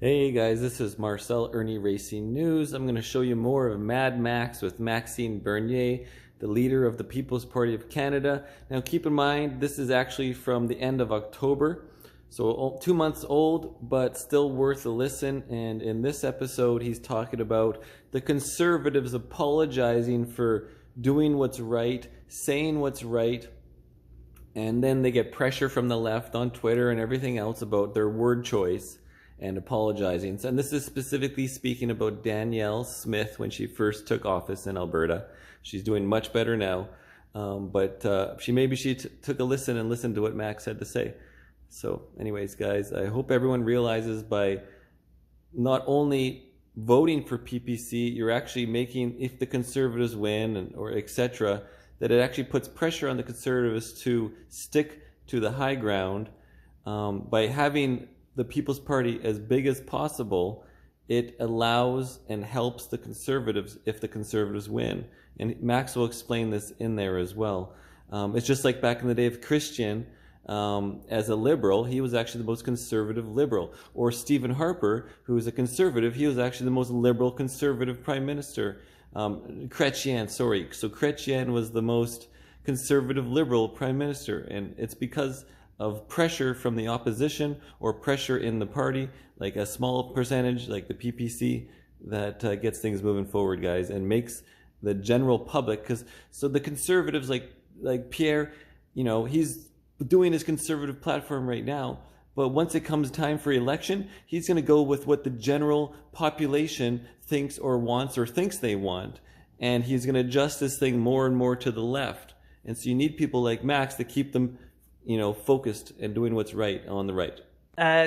Hey guys, this is Marcel Irnie Racing News. I'm going to show you more of Mad Max with Maxime Bernier, the leader of the People's Party of Canada. Now keep in mind, this is actually from the end of October, so 2 months old, but still worth a listen. And in this episode, he's talking about the Conservatives apologizing for doing what's right, saying what's right, and then they get pressure from the left on Twitter and everything else about their word choice and apologizing. And this is specifically speaking about Danielle Smith when she first took office in Alberta. She's doing much better now, but she took a listen and listened to what Max had to say. So anyways, guys, I hope everyone realizes by not only voting for PPC, you're actually making, if the Conservatives win or etc., that it actually puts pressure on the Conservatives to stick to the high ground. By having the People's Party as big as possible, it allows and helps the Conservatives if the Conservatives win. And Max will explain this in there as well. It's just like back in the day of Christian, as a liberal, he was actually the most conservative liberal. Or Stephen Harper, who was a conservative, he was actually the most liberal conservative prime minister. Chrétien, sorry. So Chrétien was the most conservative liberal prime minister. And it's because of pressure from the opposition or pressure in the party, like a small percentage, like the PPC, that gets things moving forward, guys, and makes the general public, so the Conservatives, like Pierre, you know, he's doing his conservative platform right now, but once it comes time for election, he's going to go with what the general population thinks or wants or thinks they want, and he's going to adjust this thing more and more to the left. And so you need people like Max to keep them, you know, focused and doing what's right on the right.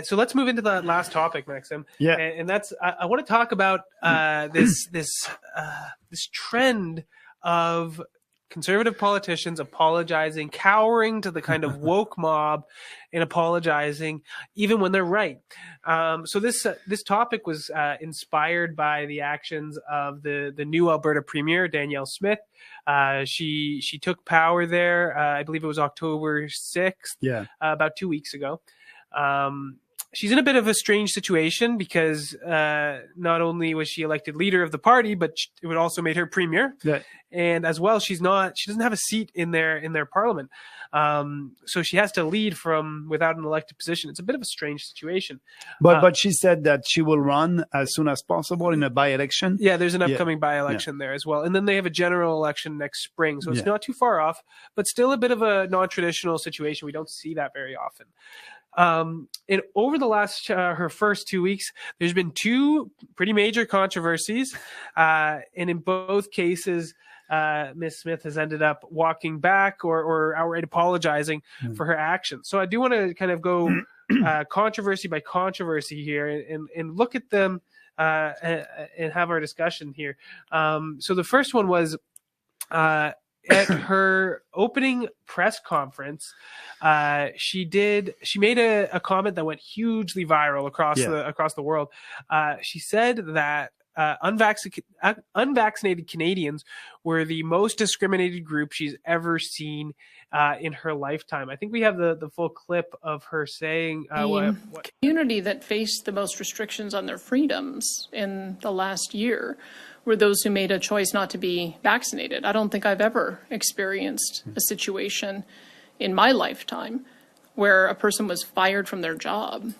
So let's move into the last topic, Maxime. Yeah, and that's I want to talk about this trend of conservative politicians apologizing, cowering to the kind of woke mob, and apologizing even when they're right. So this topic was inspired by the actions of the new Alberta Premier, Danielle Smith. She took power there. I believe it was October 6th. Yeah. About 2 weeks ago. She's in a bit of a strange situation because not only was she elected leader of the party, but it would also made her premier. Yeah. And as well, she doesn't have a seat in their parliament. So she has to lead from without an elected position. It's a bit of a strange situation. But she said that she will run as soon as possible in a by-election. Yeah, there's an upcoming by-election there as well. And then they have a general election next spring. So it's not too far off, but still a bit of a non-traditional situation. We don't see that very often. And over the last her first 2 weeks, there's been two pretty major controversies, and in both cases, Ms. Smith has ended up walking back or outright apologizing for her actions. So I do want to kind of go controversy by controversy here and look at them and have our discussion here. So the first one was at her opening press conference, she made a comment that went hugely viral across the world. She said that unvaccinated Canadians were the most discriminated group she's ever seen in her lifetime. I think we have the full clip of her saying the community that faced the most restrictions on their freedoms in the last year were those who made a choice not to be vaccinated. I don't think I've ever experienced a situation in my lifetime where a person was fired from their job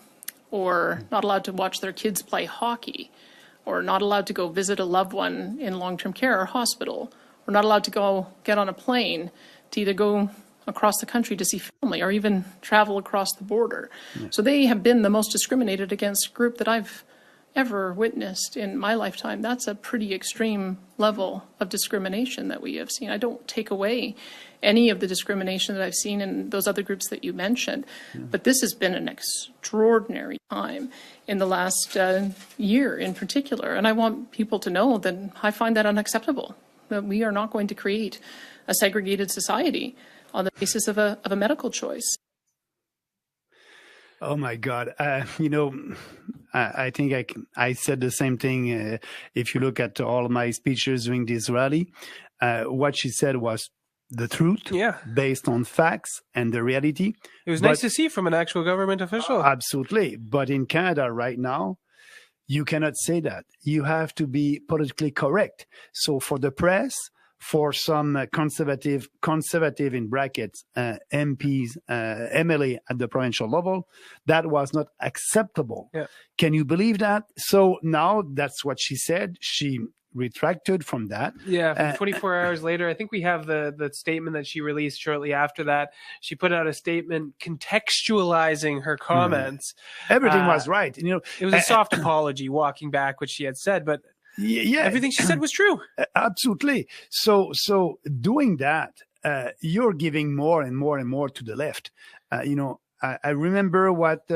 or not allowed to watch their kids play hockey or not allowed to go visit a loved one in long-term care or hospital or not allowed to go get on a plane to either go across the country to see family or even travel across the border. So they have been the most discriminated against group that I've ever witnessed in my lifetime. That's a pretty extreme level of discrimination that we have seen. I don't take away any of the discrimination that I've seen in those other groups that you mentioned, but this has been an extraordinary time in the last year in particular. And I want people to know that I find that unacceptable, that we are not going to create a segregated society on the basis of a medical choice. Oh my God. You know, I think I said the same thing. If you look at all my speeches during this rally, what she said was the truth, based on facts and the reality. It was nice to see from an actual government official. Absolutely. But in Canada right now, you cannot say that. You have to be politically correct. So for the press, for some conservative in brackets, MPs, MLA at the provincial level, that was not acceptable. Yeah. Can you believe that? So now that's what she said. She retracted from that. Yeah, 24 hours later, I think we have the statement that she released shortly after that. She put out a statement contextualizing her comments. Everything was right. It was a soft apology, walking back what she had said, but everything she said was true. Absolutely. So doing that, you're giving more and more and more to the left. I remember what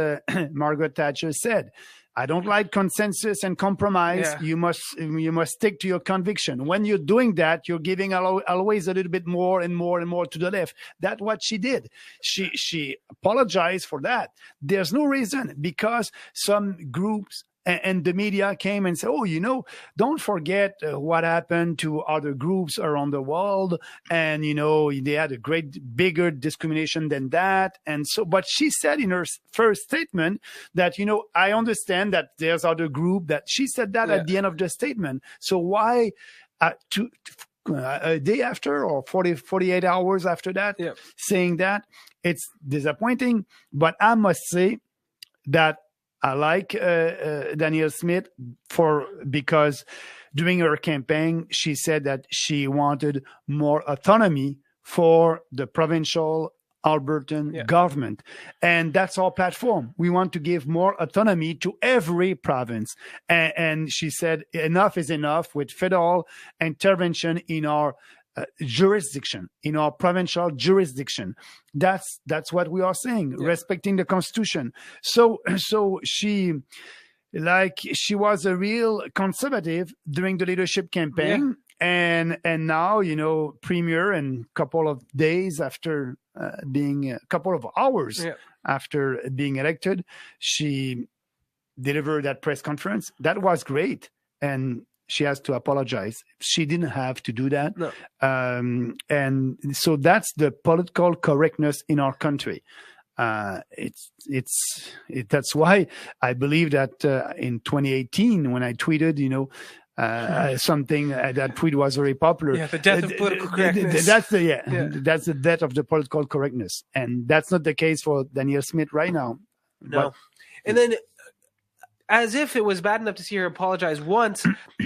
Margaret Thatcher said. I don't like consensus and compromise. Yeah. You must stick to your conviction. When you're doing that, you're giving always a little bit more and more and more to the left. That's what she did. She apologized for that. There's no reason, because some groups and the media came and said, don't forget what happened to other groups around the world. And, they had a bigger discrimination than that. And so, but she said in her first statement that, I understand that there's other group that she said that at the end of the statement. So why a day after or 48 hours after that, saying that? It's disappointing. But I must say that I like Danielle Smith because during her campaign, she said that she wanted more autonomy for the provincial Albertan government. And that's our platform. We want to give more autonomy to every province. And she said enough is enough with federal intervention in our jurisdiction, in our provincial jurisdiction. That's what we are saying, respecting the Constitution. So she was a real conservative during the leadership campaign. And now, Premier, and couple of hours after being elected, she delivered that press conference. That was great. And she has to apologize. She didn't have to do that. No. And so that's the political correctness in our country. That's why I believe that in 2018, when I tweeted, something, that tweet was very popular. Yeah, the death of political correctness. That's the death of the political correctness. And that's not the case for Danielle Smith right now. No. And then, as if it was bad enough to see her apologize once,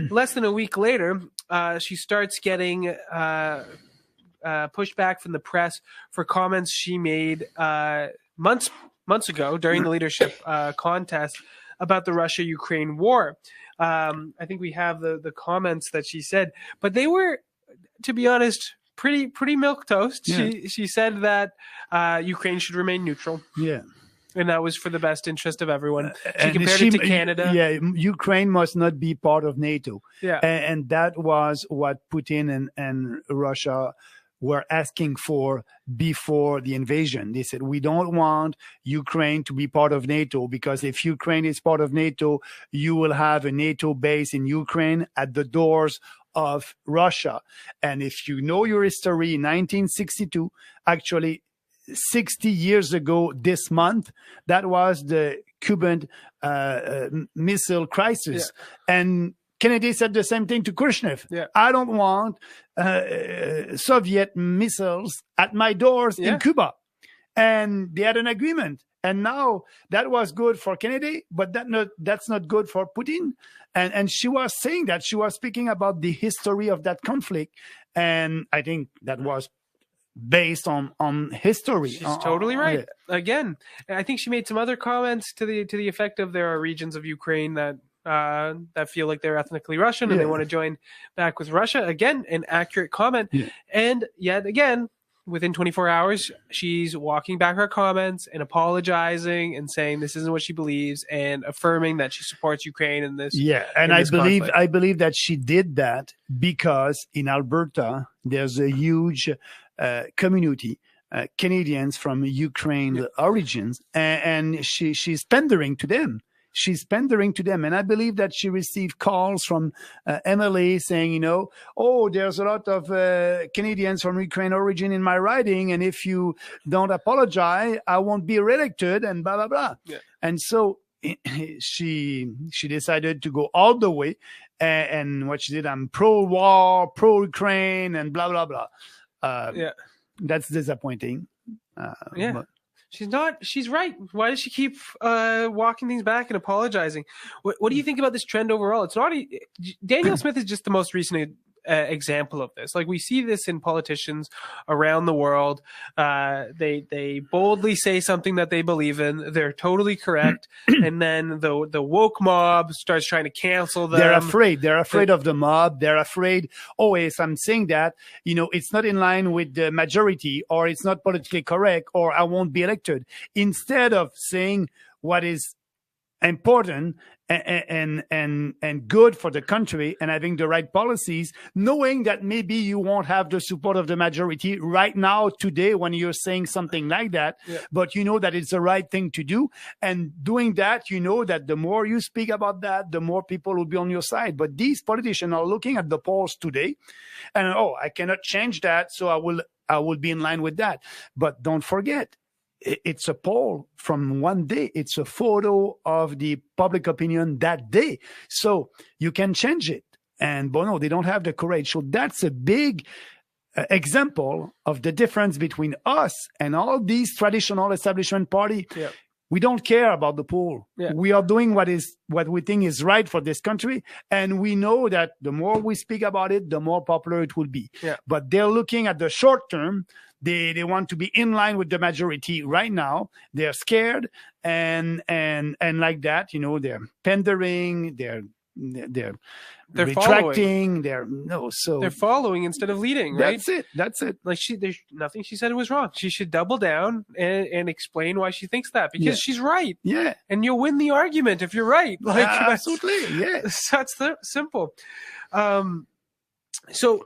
less than a week later, she starts getting pushback from the press for comments she made months ago during the leadership contest about the Russia-Ukraine war. I think we have the comments that she said, but they were, to be honest, pretty milquetoast. Yeah. She said that Ukraine should remain neutral. Yeah. And that was for the best interest of everyone. She compared it to Canada. Yeah, Ukraine must not be part of NATO. Yeah. And that was what Putin and Russia were asking for before the invasion. They said, we don't want Ukraine to be part of NATO, because if Ukraine is part of NATO, you will have a NATO base in Ukraine at the doors of Russia. And if you know your history, in 1962, actually 60 years ago this month, that was the Cuban missile crisis. Yeah. And Kennedy said the same thing to Khrushchev. Yeah. I don't want Soviet missiles at my doors in Cuba. And they had an agreement. And now that was good for Kennedy, but that's not good for Putin. And she was saying that. She was speaking about the history of that conflict. And I think that was based on history. She's totally right. Again, I think she made some other comments to the effect of there are regions of Ukraine that feel like they're ethnically Russian and they want to join back with Russia. Again, an accurate comment. Yeah. And yet again, within 24 hours, she's walking back her comments and apologizing and saying this isn't what she believes and affirming that she supports Ukraine in this. Yeah, and I believe that she did that because in Alberta there's a huge community, Canadians from Ukraine origins, and she's pandering to them. She's pandering to them. And I believe that she received calls from MLA saying, there's a lot of Canadians from Ukraine origin in my riding. And if you don't apologize, I won't be reelected and blah, blah, blah. Yeah. And so she decided to go all the way, and what she did, I'm pro-war, pro-Ukraine, and blah, blah, blah. That's disappointing. But she's right. Why does she keep walking things back and apologizing? What do you think about this trend overall? It's not Danielle Smith is just the most recent example of this. Like, we see this in politicians around the world. They boldly say something that they believe in. They're totally correct. And then the woke mob starts trying to cancel them. They're afraid. They're afraid of the mob. They're afraid, if I'm saying that, it's not in line with the majority, or it's not politically correct, or I won't be elected. Instead of saying what is important and good for the country and having the right policies, knowing that maybe you won't have the support of the majority right now, today, when you're saying something like that, but you know that it's the right thing to do. And doing that, you know that the more you speak about that, the more people will be on your side. But these politicians are looking at the polls today and, I cannot change that, so I will be in line with that. But don't forget, it's a poll from one day. It's a photo of the public opinion that day. So you can change it. But no, they don't have the courage. So that's a big example of the difference between us and all these traditional establishment party. Yeah. We don't care about the poll. Yeah. We are doing what we think is right for this country. And we know that the more we speak about it, the more popular it will be. Yeah. But they're looking at the short term. They want to be in line with the majority right now. They're scared and like that, they're pandering, they're retracting, following. They're following instead of leading, right? That's it. Like, there's nothing she said was wrong. She should double down and explain why she thinks that, because she's right. Yeah. And you'll win the argument if you're right. Like, absolutely. Yes. That's simple. So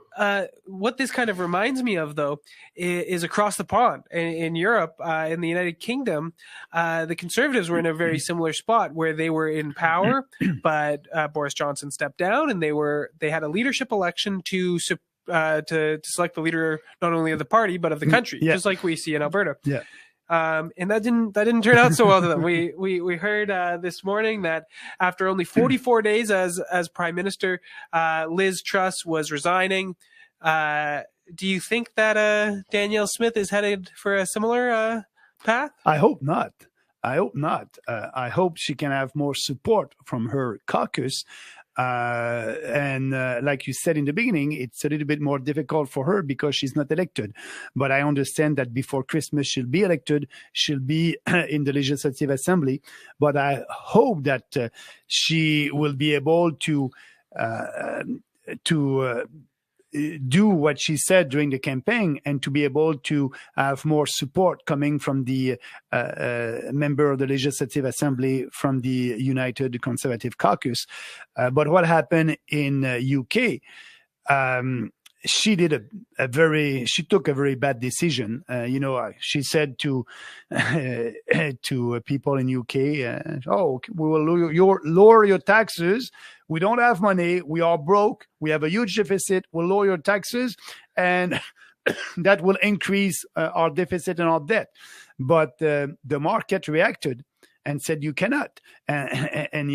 what this kind of reminds me of, though, is across the pond in Europe, in the United Kingdom, the Conservatives were in a very similar spot where they were in power, but Boris Johnson stepped down, and they had a leadership election to select the leader not only of the party but of the country, just like we see in Alberta. Yeah. And that didn't turn out so well to them. We heard this morning that after only 44 days as Prime Minister, Liz Truss was resigning. Do you think that Danielle Smith is headed for a similar path? I hope not. I hope she can have more support from her caucus. And like you said in the beginning, it's a little bit more difficult for her because she's not elected. But I understand that before Christmas she'll be elected. She'll be in the Legislative Assembly. But I hope that she will be able to do what she said during the campaign, and to be able to have more support coming from the member of the Legislative Assembly from the United Conservative Caucus. But what happened in UK, she did she took a very bad decision. She said to people in UK, we will lower your taxes. We don't have money. We are broke. We have a huge deficit. We'll lower your taxes, and that will increase our deficit and our debt. But the market reacted and said, you cannot. And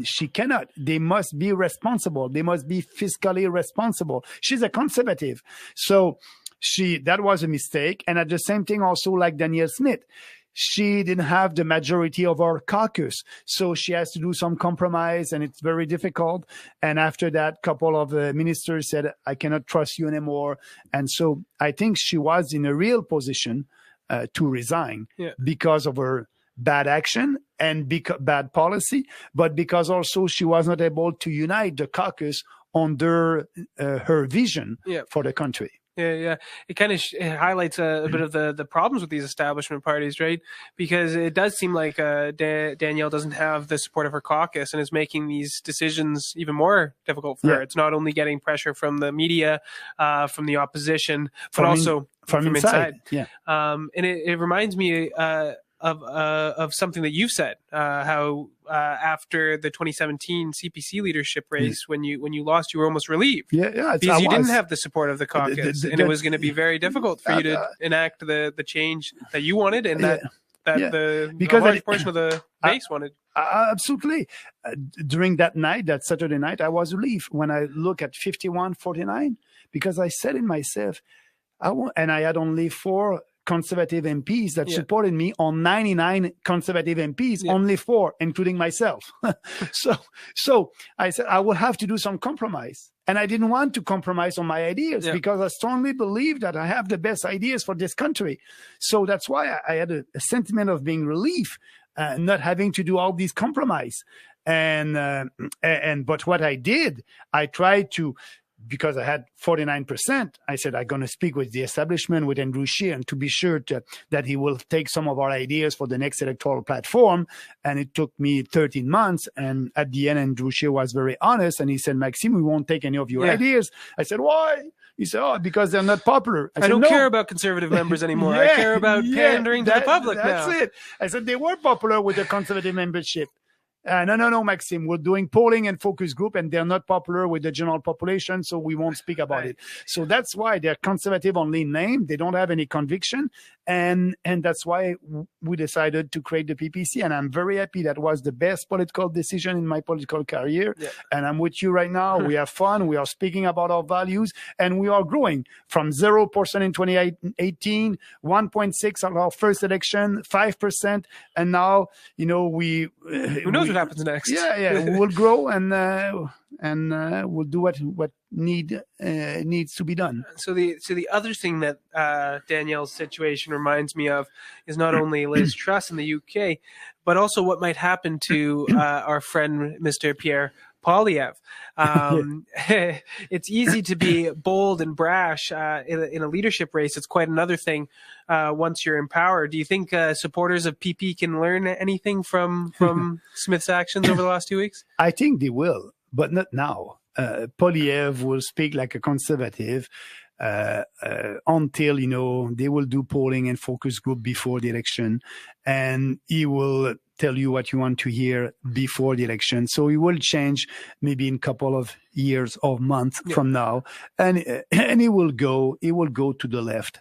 she cannot. They must be responsible. They must be fiscally responsible. She's a conservative. So that was a mistake. And at the same thing, also like Danielle Smith, she didn't have the majority of our caucus. So she has to do some compromise, and it's very difficult. And after that, a couple of ministers said, I cannot trust you anymore. And so I think she was in a real position to resign because of her bad action and bad policy, but because also she was not able to unite the caucus under her vision for the country. Yeah. It kind of highlights a bit of the problems with these establishment parties, right? Because it does seem like Danielle doesn't have the support of her caucus and is making these decisions even more difficult for her. It's not only getting pressure from the media, from the opposition, but also from inside. Yeah. And it reminds me of something that you've said, how after the 2017 CPC leadership race, when you lost, you were almost relieved. Because you didn't have the support of the caucus, and it was going to be very difficult for you to enact the change that you wanted, and that that because a large portion of the base wanted. Absolutely. During that night, that Saturday night, I was relieved when I look at 51-49, because I said in myself, and I had only 4 conservative MPs that supported me on 99 conservative MPs, only 4, including myself. So I said, I will have to do some compromise. And I didn't want to compromise on my ideas because I strongly believe that I have the best ideas for this country. So that's why I had a sentiment of being relief, not having to do all these compromise. But what I did, I tried to, because I had 49%, I said, I'm going to speak with the establishment, with Andrew Scheer, and to be sure that he will take some of our ideas for the next electoral platform. And it took me 13 months. And at the end, Andrew Scheer was very honest. And he said, Maxime, we won't take any of your ideas. I said, why? He said, because they're not popular. I don't care about conservative members anymore. I care about pandering to the public now. That's it. I said, they were popular with the conservative membership. No, Maxime, we're doing polling and focus group, and they're not popular with the general population, so we won't speak about it. So that's why they're conservative only in name. They don't have any conviction. And that's why we decided to create the PPC. And I'm very happy. That was the best political decision in my political career. Yeah. And I'm with you right now. We have fun. We are speaking about our values, and we are growing from 0% in 2018, 1.6% at our first election, 5%. And now, who knows what happens next? Yeah. We'll grow and we'll do what needs to be done. So the other thing that Danielle's situation reminds me of is not only Liz Truss in the UK, but also what might happen to our friend Mr. Pierre Poilievre. It's easy to be bold and brash in a leadership race. It's quite another thing once you're in power. Do you think supporters of PP can learn anything from Smith's actions over the last 2 weeks? I think they will, but not now. Poilievre will speak like a conservative until, they will do polling and focus group before the election, and he will tell you what you want to hear before the election. So he will change maybe in a couple of years or months from now, and he will go to the left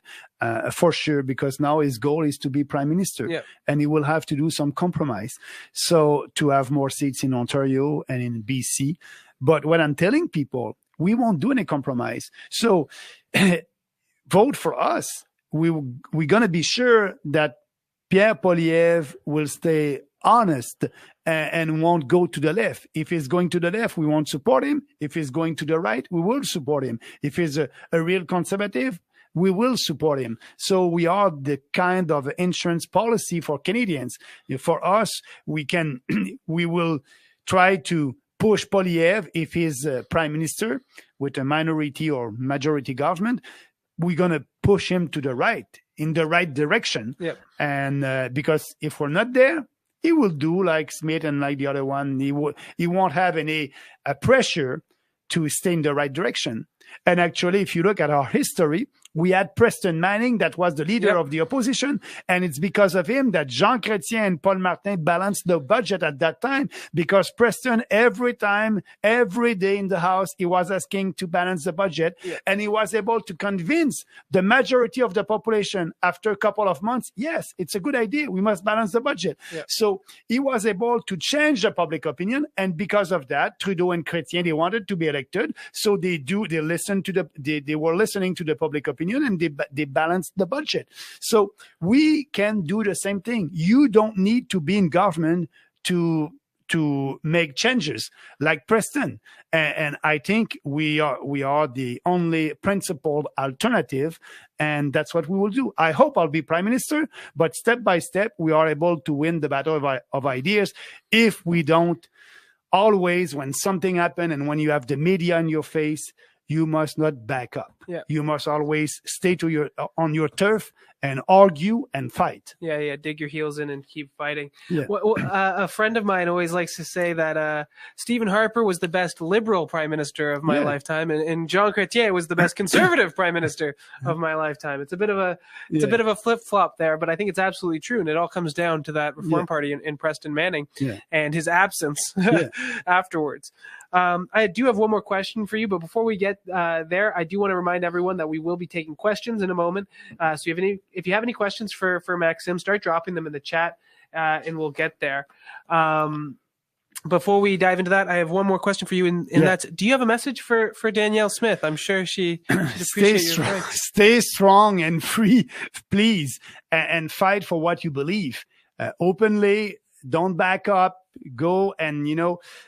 for sure, because now his goal is to be prime minister, and he will have to do some compromise. So to have more seats in Ontario and in BC. But what I'm telling people, we won't do any compromise. So vote for us. We're going to be sure that Pierre Poilievre will stay honest and won't go to the left. If he's going to the left, we won't support him. If he's going to the right, we will support him. If he's a real conservative, we will support him. So we are the kind of insurance policy for Canadians. For us, we will try to push Poilievre if he's prime minister with a minority or majority government. We're going to push him to the right, in the right direction. And because if we're not there, he will do like Smith and like the other one. He won't have any pressure to stay in the right direction. And actually, if you look at our history, we had Preston Manning, that was the leader of the opposition. And it's because of him that Jean Chrétien and Paul Martin balanced the budget at that time, because Preston, every day in the House, he was asking to balance the budget. And he was able to convince the majority of the population after a couple of months, yes, it's a good idea. We must balance the budget. So he was able to change the public opinion. And because of that, Trudeau and Chrétien, they wanted to be elected. So they were listening to the public opinion, and they balanced the budget. So we can do the same thing. You don't need to be in government to make changes like Preston. And I think we are the only principled alternative, and that's what we will do. I hope I'll be prime minister, but step by step, we are able to win the battle of ideas. If we don't, always when something happens and when you have the media in your face, you must not back up. You must always stay on your turf and argue and fight. Dig your heels in and keep fighting. Well, a friend of mine always likes to say that Stephen Harper was the best liberal prime minister of my lifetime, and Jean Chrétien was the best conservative prime minister of my lifetime. It's a bit of a flip flop there, but I think it's absolutely true, and it all comes down to that Reform Party in Preston Manning and his absence afterwards. I do have one more question for you, but before we get there, I do want to remind remind everyone that we will be taking questions in a moment. So if you have any questions for Maxime, start dropping them in the chat, and we'll get there. Before we dive into that, I have one more question for you, and that's, do you have a message for Danielle Smith? I'm sure she'd appreciate your advice. Stay strong and free, please, and fight for what you believe. Openly, don't back up. Go and,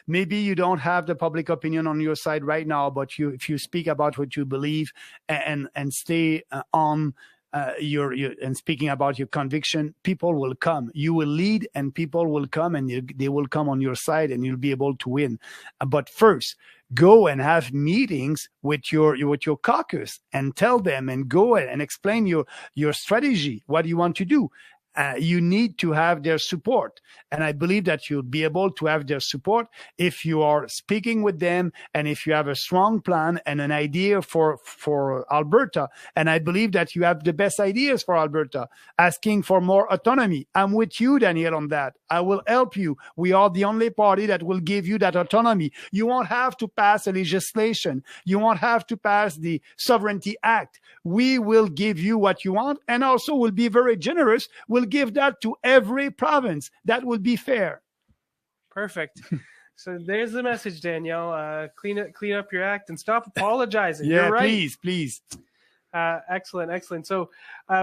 maybe you don't have the public opinion on your side right now, but if you speak about what you believe and stay on and speaking about your conviction, people will come. You will lead and people will come, and they will come on your side, and you'll be able to win. But first, go and have meetings with your caucus and tell them, and go and explain your strategy, what you want to do. You need to have their support. And I believe that you'll be able to have their support if you are speaking with them and if you have a strong plan and an idea for Alberta. And I believe that you have the best ideas for Alberta, asking for more autonomy. I'm with you, Danielle, on that. I will help you. We are the only party that will give you that autonomy. You won't have to pass a legislation. You won't have to pass the Sovereignty Act. We will give you what you want, and also will be very generous. We'll give that to every province. That will be fair. Perfect. So there's the message, Danielle. Clean up your act and stop apologizing. Yeah, you're right. Please. Excellent. So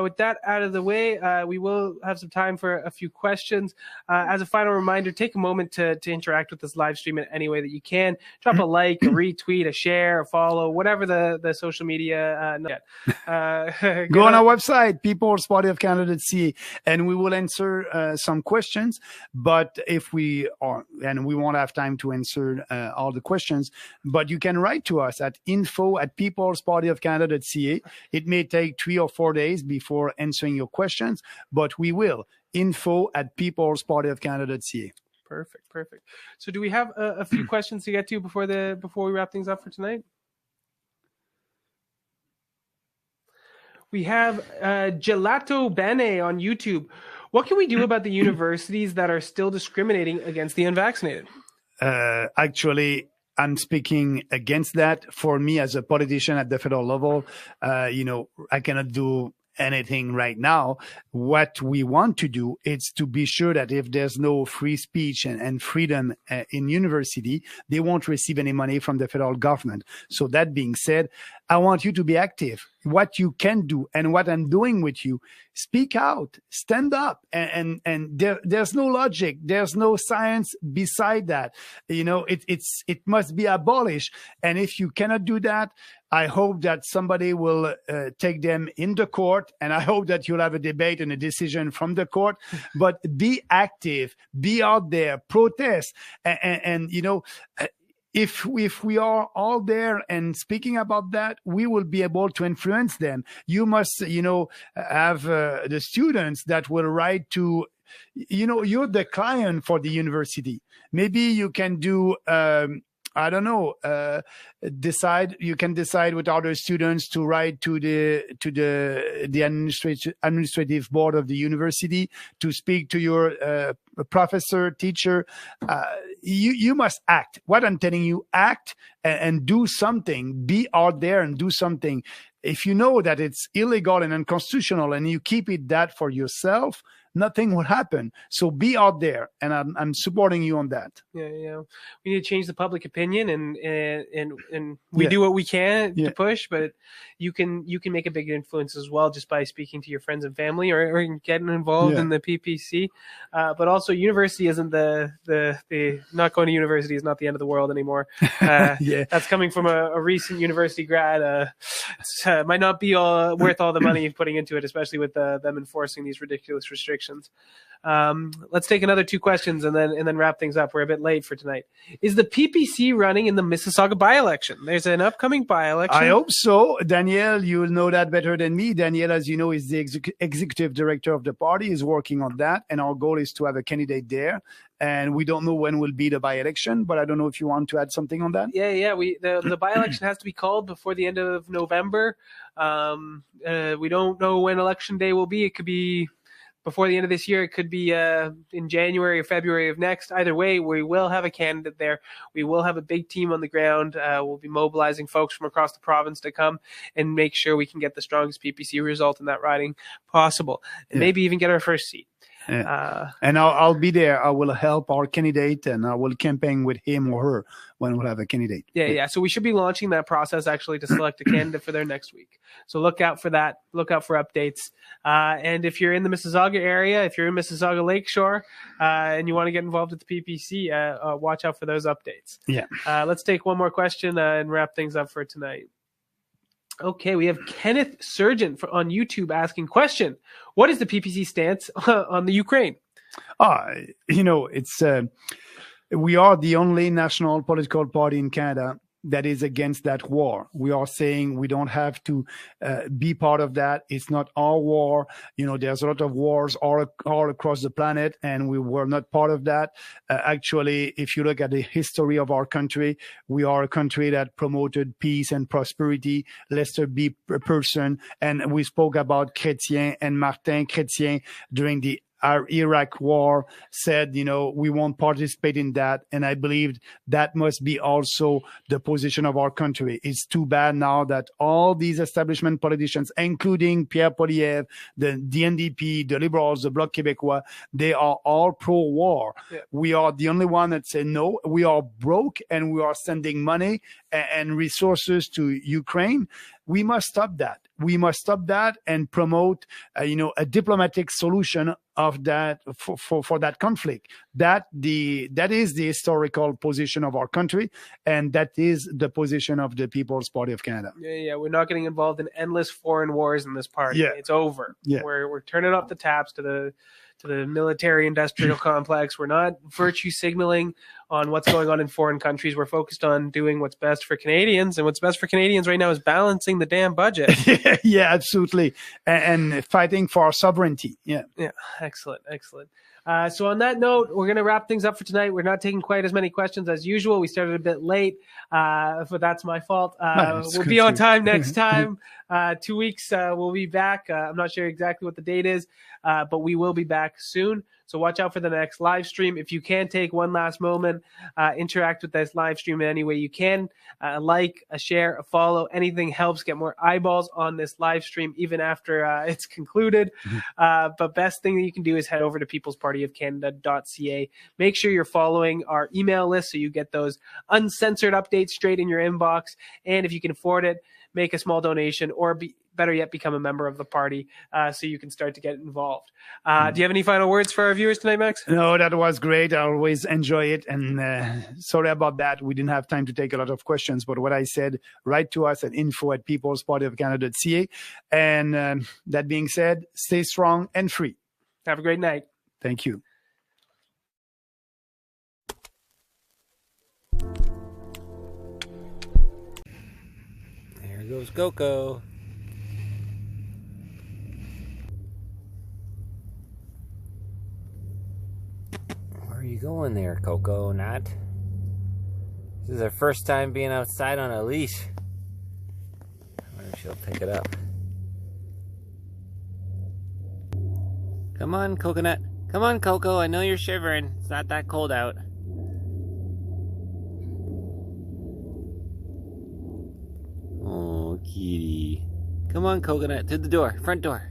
with that out of the way, we will have some time for a few questions. As a final reminder, take a moment to interact with this live stream in any way that you can. Drop a like, a retweet, a share, a follow, whatever the social media. Go on our website, peoplespartyofcanada.ca, and we will answer some questions. But if we won't have time to answer all the questions, but you can write to us at info@peoplespartyofcanada.ca. It may take 3 or 4 days before answering your questions, but we will. info@peoplespartyofcanada.ca. Perfect. So do we have a few questions to get to before we wrap things up for tonight? We have Gelato Bene on YouTube. What can we do about the universities that are still discriminating against the unvaccinated? Actually, I'm speaking against that. For me, as a politician at the federal level, I cannot do anything right now. What we want to do is to be sure that if there's no free speech and freedom in university, they won't receive any money from the federal government. So that being said, I want you to be active. What you can do and what I'm doing with you, speak out, stand up, and there's no logic, there's no science beside that. It must be abolished. And if you cannot do that, I hope that somebody will take them in the court, and I hope that you'll have a debate and a decision from the court. But be active, be out there, protest, and if we are all there and speaking about that, we will be able to influence them. You must, have the students that will write to, you're the client for the university. Maybe you can do, you can decide with other students to write to the administrative board of the university to speak to your professor, teacher. You must act. What I'm telling you, act and do something. Be out there and do something. If you know that it's illegal and unconstitutional and you keep it that for yourself, nothing will happen. So be out there, and I'm supporting you on that. Yeah. We need to change the public opinion, and we do what we can to push, but you can make a big influence as well just by speaking to your friends and family or getting involved in the PPC. But also, university isn't the not going to university is not the end of the world anymore. That's coming from a recent university grad. Might not be worth all the money you're putting into it, especially with them enforcing these ridiculous restrictions. Let's take another 2 questions and then wrap things up. We're a bit late for tonight. Is the PPC running in the Mississauga by-election? There's an upcoming by-election. I hope so. Danielle, you'll know that better than me. Danielle, as you know, is the executive director of the party, is working on that. And our goal is to have a candidate there. And we don't know when will be the by-election, but I don't know if you want to add something on that. Yeah. The by-election has to be called before the end of November. We don't know when election day will be. It could be before the end of this year. It could be in January or February of next. Either way, we will have a candidate there. We will have a big team on the ground. We'll be mobilizing folks from across the province to come and make sure we can get the strongest PPC result in that riding possible, and maybe even get our first seat. And I'll be there. I will help our candidate, and I will campaign with him or her when we'll have a candidate. Yeah. So we should be launching that process actually to select a candidate for their next week. So look out for that. Look out for updates. And if you're in the Mississauga area, if you're in Mississauga Lakeshore, and you want to get involved with the PPC, watch out for those updates. Yeah. Let's take one more question and wrap things up for tonight. Okay, we have Kenneth Surgeon on YouTube asking, question, what is the PPC stance on the Ukraine? It's we are the only national political party in Canada that is against that war. We are saying we don't have to be part of that. It's not our war. There's a lot of wars all across the planet, and we were not part of that. Actually, if you look at the history of our country, we are a country that promoted peace and prosperity. Lester B. Person, and we spoke about Chrétien and Martin Chrétien during our Iraq war, said, we won't participate in that. And I believe that must be also the position of our country. It's too bad now that all these establishment politicians, including Pierre Poilievre, the NDP, the Liberals, the Bloc Québécois, they are all pro-war. Yeah. We are the only one that say no. We are broke and we are sending money and resources to Ukraine. We must stop that. We must stop that and promote, a diplomatic solution of that for that conflict. That is the historical position of our country, and that is the position of the People's Party of Canada. Yeah. We're not getting involved in endless foreign wars in this party. Yeah. It's over. Yeah. We're turning off the taps to the military-industrial complex. We're not virtue signaling on what's going on in foreign countries. We're focused on doing what's best for Canadians, and what's best for Canadians right now is balancing the damn budget. Yeah, absolutely, and fighting for our sovereignty. Yeah. Excellent. So on that note, we're going to wrap things up for tonight. We're not taking quite as many questions as usual. We started a bit late, but that's my fault. We'll be on time next time. 2 weeks, we'll be back. I'm not sure exactly what the date is, but we will be back soon. So watch out for the next live stream. If you can take one last moment, interact with this live stream in any way you can. Like, a share, a follow, anything helps get more eyeballs on this live stream even after it's concluded. But best thing that you can do is head over to peoplespartyofcanada.ca. Make sure you're following our email list so you get those uncensored updates straight in your inbox. And if you can afford it, make a small donation, or better yet, become a member of the party so you can start to get involved. Do you have any final words for our viewers tonight, Max? No, that was great. I always enjoy it. And sorry about that. We didn't have time to take a lot of questions. But what I said, write to us at info@peoplespartyofcanada.ca. And that being said, stay strong and free. Have a great night. Thank you. There goes Coco. Where are you going there, Coco? Not. This is her first time being outside on a leash. I wonder if she'll pick it up. Come on, Coconut. Come on, Coco. I know you're shivering. It's not that cold out. Oh, kitty. Come on, Coconut. To the door. Front door.